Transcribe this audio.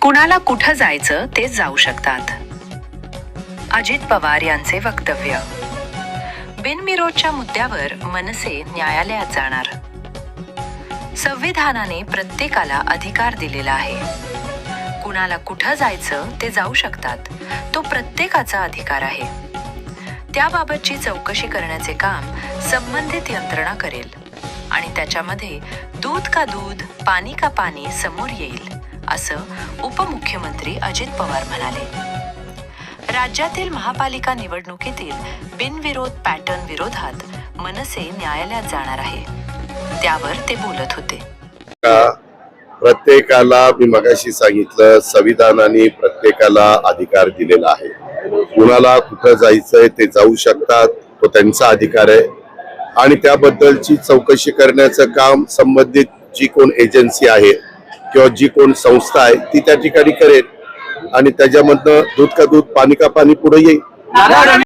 कुणाला कुठं जायचं ते जाऊ शकतात. अजित पवार यांचे वक्तव्य. बिनविरोधच्या मुद्द्यावर मनसे न्यायालयात जाणार. संविधानाने प्रत्येकाला अधिकार दिलेला आहे. कुणाला कुठं जायचं ते जाऊ शकतात. तो प्रत्येकाचा अधिकार आहे. त्याबाबतची चौकशी करण्याचे काम संबंधित यंत्रणा करेल आणि त्याच्यामध्ये दूध का दूध, पाणी का पाणी समोर येईल, असं उपमुख्यमंत्री अजित पवार म्हणाले. राज्यातील महापालिका निवडणुकीतील बिनविरोध पॅटर्न विरोधात मनसे न्यायालयात जाणार आहे. त्यावर ते बोलत होते. प्रत्येकाला, मी मगाशी सांगितलं, संविधानाने प्रत्येकाला अधिकार दिलेला आहे. कुणाला कुठं जायचंय ते जाऊ शकतात, तो त्यांचा अधिकार आहे आणि त्याबद्दलची चौकशी करण्याचं काम संबंधित जी कोण एजन्सी आहे किंवा जी कोण संस्था आहे ती त्या ठिकाणी करेल आणि त्याच्यामधनं दूध का दूध, पाणी का पाणी पुढे येईल.